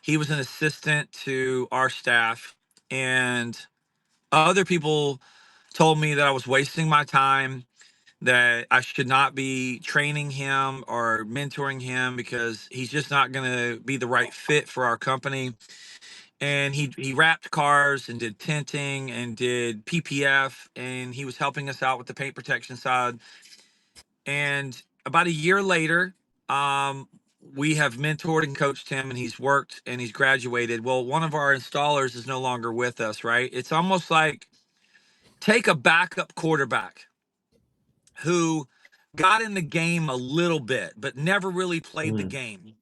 He was an assistant to our staff, and other people told me that I was wasting my time, that I should not be training him or mentoring him because he's just not going to be the right fit for our company. And he wrapped cars and did tinting and did PPF, and he was helping us out with the paint protection side. And about a year later, we have mentored and coached him, and he's worked and he's graduated. Well, one of our installers is no longer with us, right? It's almost like take a backup quarterback who got in the game a little bit, but never really played the Mm. game.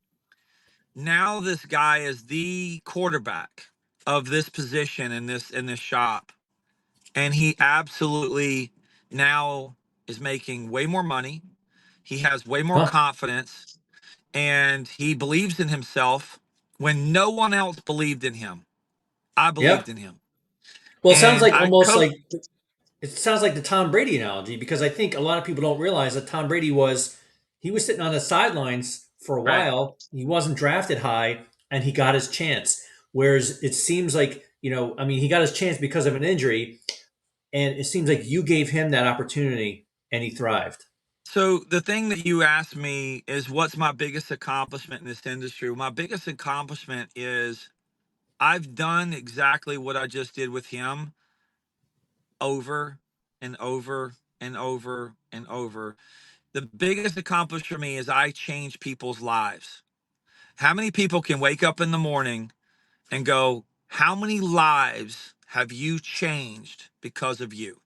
Now this guy is the quarterback of this position in this shop, and he absolutely now is making way more money. He has way more Huh? confidence, and he believes in himself when no one else believed in him. I Yeah. believed in him, Well, it sounds and like almost like it sounds like the Tom Brady analogy, because I think a lot of people don't realize that Tom Brady he was sitting on the sidelines for a right. while. He wasn't drafted high, and he got his chance. Whereas it seems like, I mean, he got his chance because of an injury, and it seems like you gave him that opportunity, and he thrived. So the thing that you asked me is what's my biggest accomplishment in this industry? Well, my biggest accomplishment is I've done exactly what I just did with him over and over and over and over. The biggest accomplishment for me is I change people's lives. How many people can wake up in the morning and go, how many lives have you changed because of you?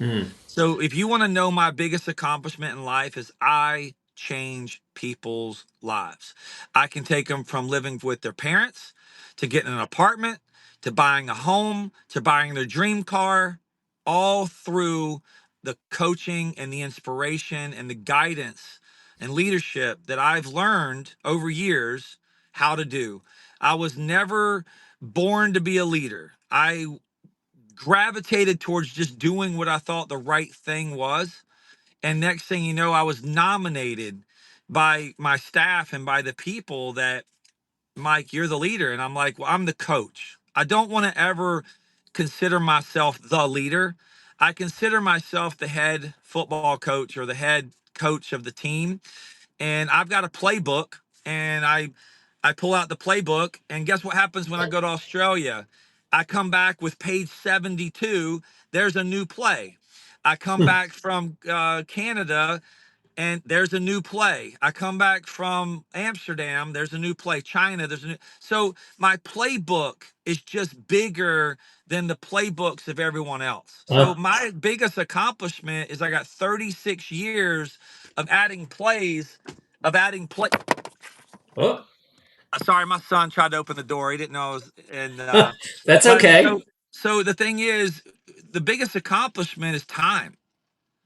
Mm. So if you want to know my biggest accomplishment in life is I change people's lives. I can take them from living with their parents to getting an apartment to buying a home to buying their dream car, all through the coaching and the inspiration and the guidance and leadership that I've learned over years how to do. I was never born to be a leader. I gravitated towards just doing what I thought the right thing was. And next thing you know, I was nominated by my staff and by the people that, Mike, you're the leader. And I'm like, well, I'm the coach. I don't want to ever consider myself the leader. I consider myself the head football coach or the head coach of the team, and I've got a playbook, and I pull out the playbook, and guess what happens when I go to Australia? I come back with page 72. There's a new play. I come Mm. back from Canada, and there's a new play. I come back from Amsterdam, there's a new play. China, there's a new. So my playbook is just bigger than the playbooks of everyone else. So Uh, my biggest accomplishment is I got 36 years of adding plays, of adding play. oh, Sorry, my son tried to open the door. He didn't know I was in. that's But okay. so the thing is, the biggest accomplishment is time.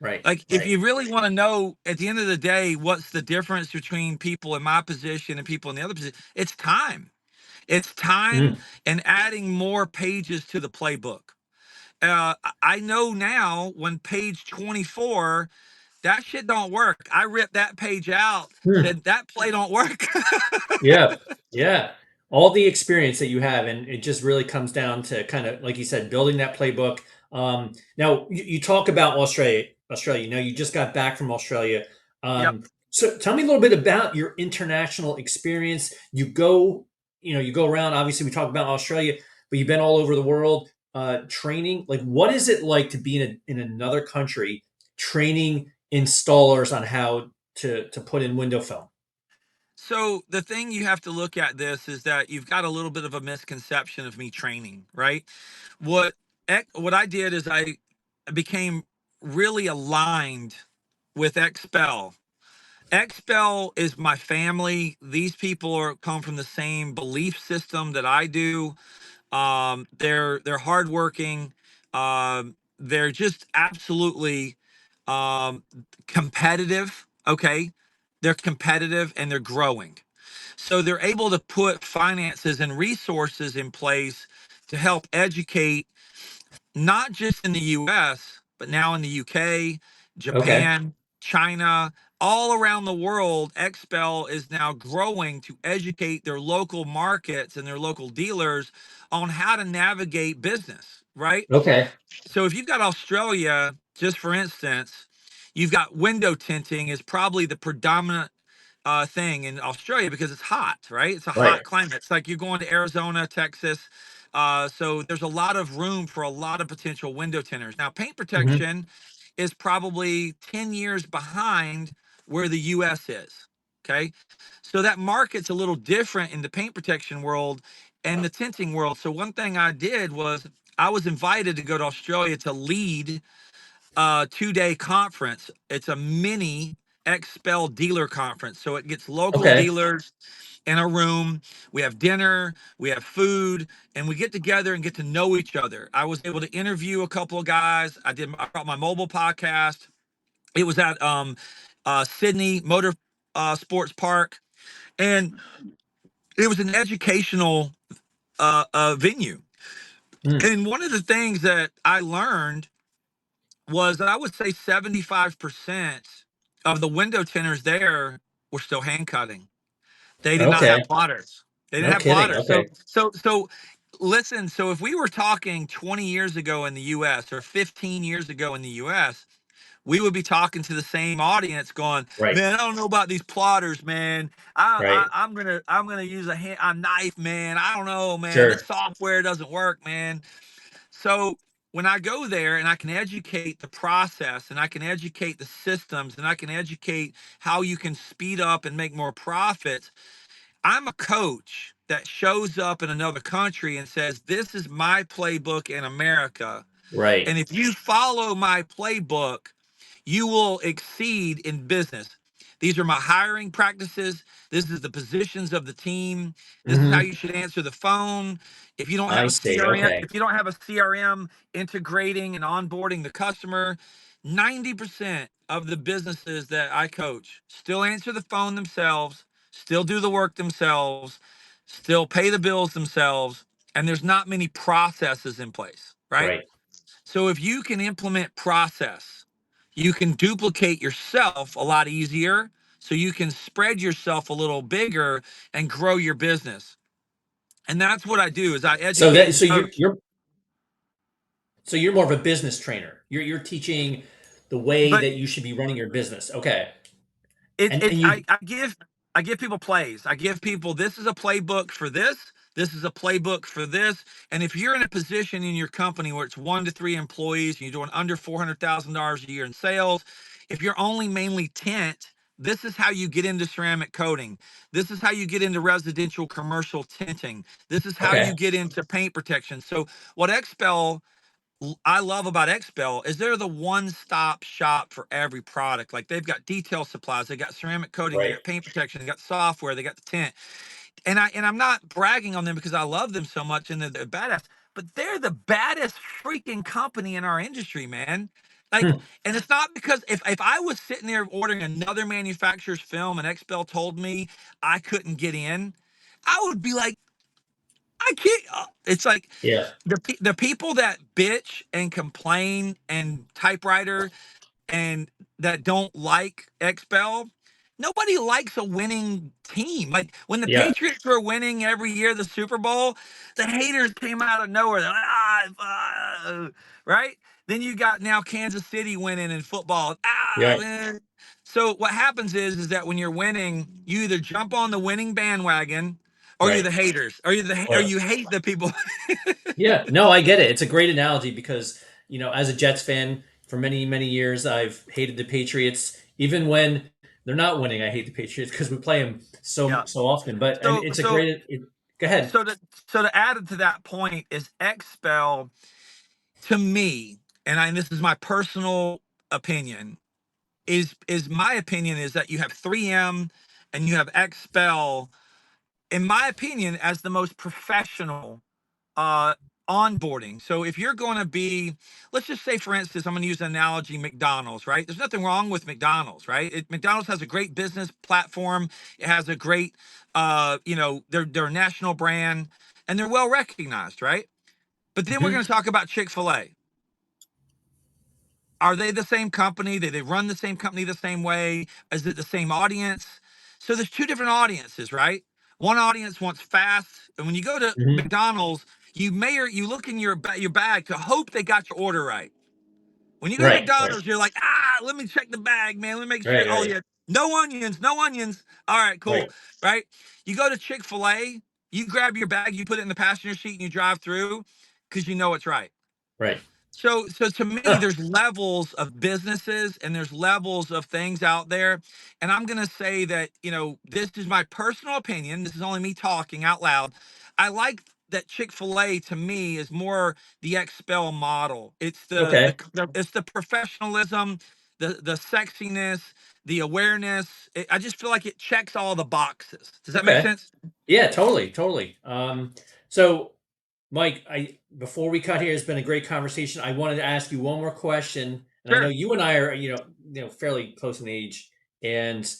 Right, Like, if right. you really want to know at the end of the day what's the difference between people in my position and people in the other position, it's time. It's time Mm. and adding more pages to the playbook. I know now when page 24, that shit don't work. I rip that page out, Mm. then that play don't work. Yeah, yeah. All the experience that you have, and it just really comes down to kind of like you said, building that playbook. Now you talk about Australia. Australia. Now you just got back from Australia. Yep. So tell me a little bit about your international experience. You go around. Obviously, we talk about Australia, but you've been all over the world training. Like, what is it like to be in another country training installers on how to put in window film? So the thing you have to look at this is that you've got a little bit of a misconception of me training, right? What what I did is I became really aligned with Expel. Expel is my family. These people are come from the same belief system that I do. They're hardworking. They're just absolutely um, competitive. Okay, they're competitive and they're growing. So they're able to put finances and resources in place to help educate not just in the US, but now in the UK, Okay. Japan, China, all around the world. Expel is now growing to educate their local markets and their local dealers on how to navigate business, right? Okay. So if you've got Australia, just for instance, you've got window tinting is probably the predominant thing in Australia because it's hot, right? It's a hot Right. climate. It's like you're going to Arizona, Texas. So there's a lot of room for a lot of potential window tinters. Now, paint Mhm. protection is probably 10 years behind where the US is. Okay. So that market's a little different in the paint protection world and the tinting world. So one thing I did was I was invited to go to Australia to lead a 2-day conference. It's a mini Expel dealer conference. So it gets local Okay. dealers in a room. We have dinner, we have food, and we get together and get to know each other. I was able to interview a couple of guys. I brought my mobile podcast. It was at Sydney Motor Sports Park, and it was an educational venue. Mm. And one of the things that I learned was that I would say 75% of the window tinters there were still hand cutting. They did not Okay. have plotters. They didn't No have kidding. plotters. Okay. So listen, so if we were talking 20 years ago in the US or 15 years ago in the US, we would be talking to the same audience going, Right. man, I don't know about these plotters, man. Right. I'm gonna use a knife, man. I don't know, man. This Sure. software doesn't work, man. So when I go there and I can educate the process and I can educate the systems and I can educate how you can speed up and make more profits, I'm a coach that shows up in another country and says, "This is my playbook in America. Right. And if you follow my playbook, you will exceed in business. These are my hiring practices. This is the positions of the team. This is how Hmm. you should answer the phone. If you don't have I a see. CRM, Okay. if you don't have a CRM integrating and onboarding the customer, 90% of the businesses that I coach still answer the phone themselves, still do the work themselves, still pay the bills themselves, and there's not many processes in place, right? Right. So if you can implement process, you can duplicate yourself a lot easier. So you can spread yourself a little bigger and grow your business. And that's what I do is I So educate that and so you're coach. you're so you're more of a business trainer. You're teaching the way But that you should be running your business. Okay. it And it you I give people plays. I give people, this is a playbook for this. This is a playbook for this. And if you're in a position in your company where it's 1 to 3 employees and you're doing under $400,000 a year in sales, if you're only mainly tint, this is how you get into ceramic coating. This is how you get into residential commercial tinting. This is how okay. you get into paint protection. So what Expel I love about Expel is they're the one-stop shop for every product. Like they've got detail supplies, they got ceramic coating, they Right. got paint protection, they got software, they got the tint. And I'm not bragging on them because I love them so much and they're badass, but they're the baddest freaking company in our industry, man. Like, Hmm. and it's not because if I was sitting there ordering another manufacturer's film and Expel told me I couldn't get in, I would be like, I can't. It's like Yeah. the people that bitch and complain and typewriter and that don't like Expel, nobody likes a winning team. Like when the Yeah. Patriots were winning every year the Super Bowl, the haters came out of nowhere. They're like, right? Then you got now Kansas City winning in football. Yeah. Man. So what happens is that when you're winning, you either jump on the winning bandwagon or you're Right. the haters, or or Right. you hate the people. Yeah, no, I get it. It's a great analogy because, as a Jets fan for many, many years, I've hated the Patriots. Even when they're not winning, I hate the Patriots because we play them Yeah. so often. But and So it's a so great. Go ahead. so to add to that point is Expel to me, and this is my personal opinion, is my opinion is that you have 3M and you have Expel, in my opinion, as the most professional uh onboarding. So if you're going to be, let's just say for instance, I'm going to use an analogy, McDonald's, right? There's nothing wrong with McDonald's, right? McDonald's has a great business platform. It has a great they're a national brand and they're well recognized, right? But then we're Hmm. going to talk about Chick-fil-A. Are they the same company? Do they run the same company the same way? Is it the same audience? So there's two different audiences, right? One audience wants fast, and when you go to Hmm. McDonald's, you look in your bag to hope they got your order right. When you go to Right. Right. McDonald's, you're like, let me check the bag, man. Let me make sure. Right. Oh Right. yeah, no onions, no onions. All right, cool. Right. Right? You go to Chick-fil-A, you grab your bag, you put it in the passenger seat, and you drive through because you know it's right. Right. So to me, Huh. there's levels of businesses and there's levels of things out there. And I'm going to say that, this is my personal opinion. This is only me talking out loud. I like that Chick-fil-A to me is more the Expel model. It's Okay. it's the professionalism, the sexiness, the awareness. I just feel like it checks all the boxes. Does that make Okay. sense? Yeah. Totally. Totally. So Mike, I before we cut here, it's been a great conversation. I wanted to ask you one more question, and I know Sure. you and I are, fairly close in age, and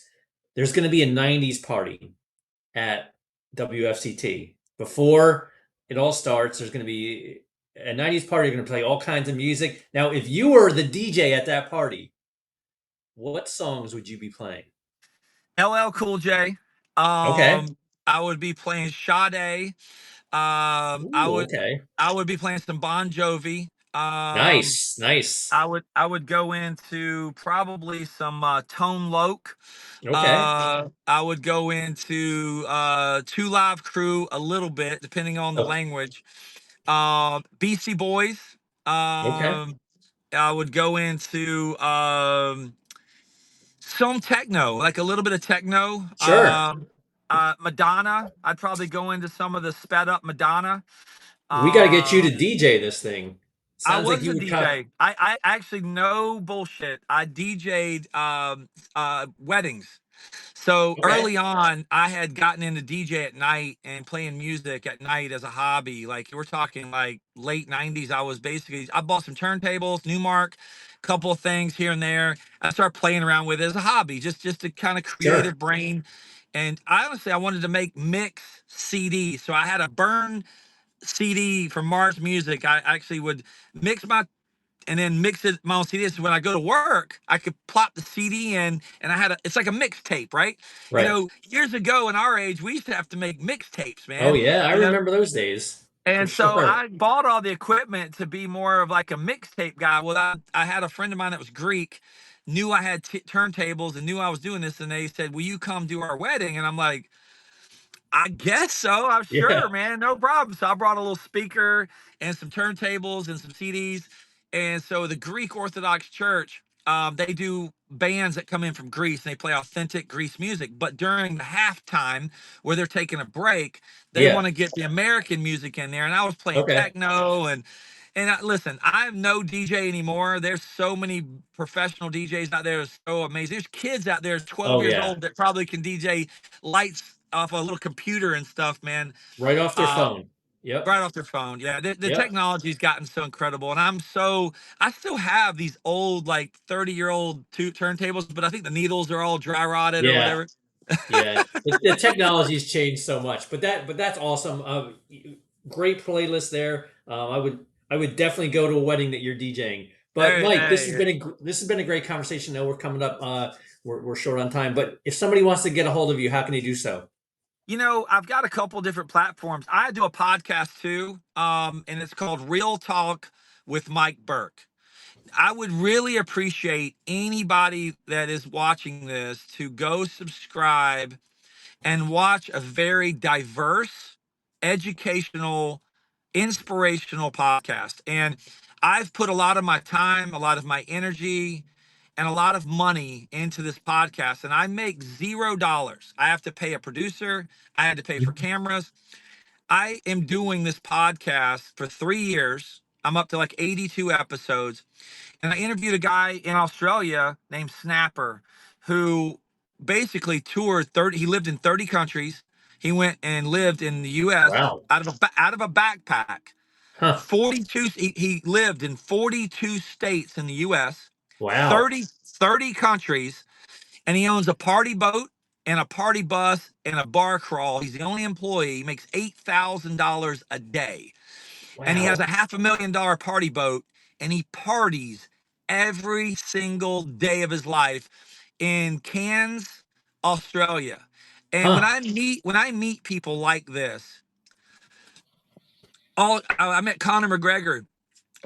there's going to be a '90s party at WFCT. Before it all starts, there's going to be a '90s party. They're going to play all kinds of music. Now, if you were the DJ at that party, what songs would you be playing? LL Cool J. Okay. I would be playing Sade. I Ooh, would okay. I would be playing some Bon Jovi. Nice, nice. I would go into probably some Tone Loc. Okay. I would go into Two Live Crew a little bit, depending on the Oh, language. Beastie Boys. okay. I would go into some techno, like a little bit of techno. Sure. Madonna. I'd probably go into some of the sped up Madonna. We got to get you to Um, DJ this thing. I Sounds like was you a would cut. DJ. I actually, no bullshit. I DJ'd weddings. So Okay. early on, I had gotten into DJ at night and playing music at night as a hobby. Like we're talking like late '90s. I bought some turntables, Newmark, a couple of things here and there. I started playing around with it as a hobby, just a kind of Sure. creative brain. And I wanted to make mix CDs. So I had a burn CD from Mars Music. I actually would mix my and then mix it my own CD. So when I go to work, I could plop the CD in, and it's like a mixtape, right? Right. Years ago in our age, we used to have to make mixtapes, Oh man. yeah, I You know, remember those days for and so sure. I bought all the equipment to be more of like a mixtape guy. Well, I had a friend of mine that was Greek, knew I had turntables and knew I was doing this, and they said, "Will you come do our wedding?" And I'm like, I guess so. I'm Yeah. sure, man. No problem. So I brought a little speaker and some turntables and some CDs. And so the Greek Orthodox Church, they do bands that come in from Greece and they play authentic Greece music. But during the halftime, where they're taking a break, they Yeah. want to get the American music in there. And I was playing Okay. techno listen, I'm no DJ anymore. There's so many professional DJs out there. It's so amazing. There's kids out there 12 Oh years yeah. old that probably can DJ lights off a little computer and stuff, man. Right off their Uh, phone. Yep. right off their phone. Yeah, the Yep. technology's gotten so incredible, and I still have these old like 30-year-old turntables, but I think the needles are all dry rotted or Yeah. whatever. Yeah. The technology's changed so much, but that's awesome. Great playlist there. I would definitely go to a wedding that you're DJing. But Hey, Mike, hey, this has been a great conversation. Now we're coming up. We're short on time. But if somebody wants to get a hold of you, how can they do so? I've got a couple different platforms. I do a podcast too, and it's called Real Talk with Mike Burke. I would really appreciate anybody that is watching this to go subscribe and watch a very diverse, educational, inspirational podcast. And I've put a lot of my time, a lot of my energy, and a lot of money into this podcast, and I make $0. I have to pay a producer, I had to pay for cameras. I am doing this podcast for 3 years. I'm up to like 82 episodes. And I interviewed a guy in Australia named Snapper who basically toured 30, he lived in 30 countries. He went and lived in the US Wow. out of a backpack. Huh. 42 he lived in 42 states in the US, Wow. 30 countries, and he owns a party boat and a party bus and a bar crawl. He's the only employee. He makes $8,000 a day, and he has Wow. a $500,000 party boat, and he parties every single day of his life in Cairns, Australia. And Huh. when I meet people like this, I met Conor McGregor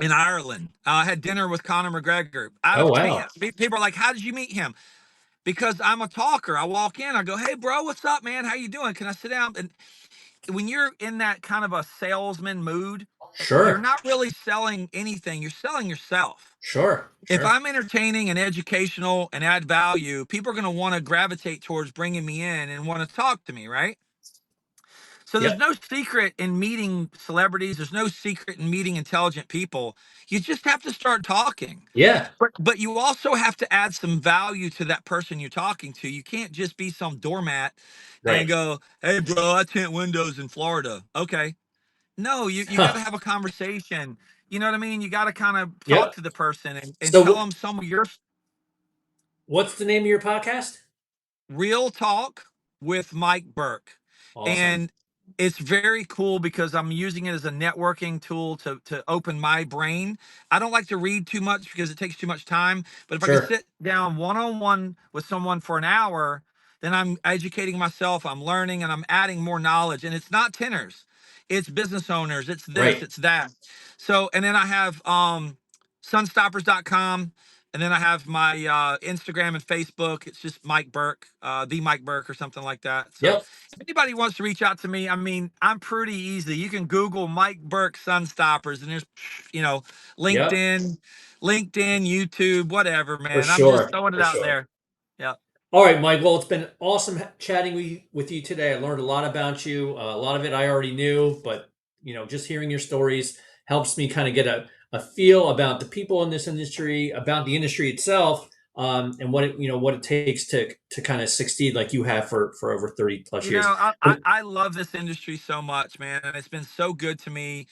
in Ireland. I had dinner with Conor McGregor. Oh wow. People are like, "How did you meet him?" Because I'm a talker. I walk in, I go, "Hey, bro, what's up, man? How you doing? Can I sit down?" And when you're in that kind of a salesman mood, you're Sure. not really selling anything. You're selling yourself. Sure. If Sure. I'm entertaining and educational and add value, people are going to want to gravitate towards bringing me in and want to talk to me, right? So there's Yep. no secret in meeting celebrities. There's no secret in meeting intelligent people. You just have to start talking. Yeah. But you also have to add some value to that person you're talking to. You can't just be some doormat and Right. go, "Hey, bro, I tint windows in Florida." Okay. No, you got to Huh. have a conversation. You know what I mean? You got to kind of talk Yep. to the person and So tell them some of your what's the name of your podcast? real talk with Mike Burke. Awesome. And it's very cool because I'm using it as a networking tool to open my brain. I don't like to read too much because it takes too much time. But if I could Sure. sit down one on one with someone for an hour, then I'm educating myself, I'm learning, and I'm adding more knowledge. And it's not tenors, it's business owners, it's this, Right. it's that. So, and then I have sunstoppers.com. And then I have my Instagram and Facebook. It's just Mike Burke, the Mike Burke or something like that. So Yep. if anybody wants to reach out to me, I mean, I'm pretty easy. You can Google Mike Burke Sunstoppers, and there's, you know, Yep. LinkedIn, YouTube, whatever, For man. I'm just sure. throwing it For out sure. there. Yeah. All right, Mike. Well, it's been awesome chatting with you today. I learned a lot about you. A lot of it I already knew, but just hearing your stories helps me kind of get a feel about the people in this industry, about the industry itself, and what it takes to kind of succeed like you have for over 30 plus You know, years. I love this industry so much, man, and it's been so good to me.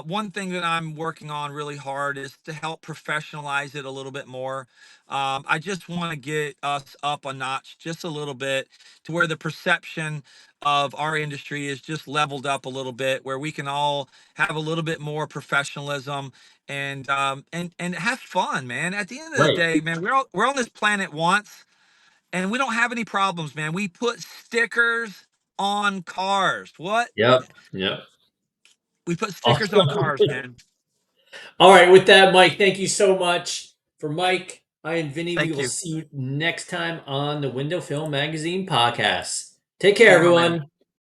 One thing that I'm working on really hard is to help professionalize it a little bit more. I just want to get us up a notch just a little bit to where the perception of our industry is just leveled up a little bit, where we can all have a little bit more professionalism and have fun, man. At the end of the Right. day, man, we're on this planet once and we don't have any problems, man. We put stickers on cars. What? Yep. Yep. We put stickers on Awesome. cars, man. All right. With that, Mike, thank you so much. For Mike, I and Vinny, we Thank will you. see you next time on the Window Film Magazine podcast. Take care, See you, my man. everyone.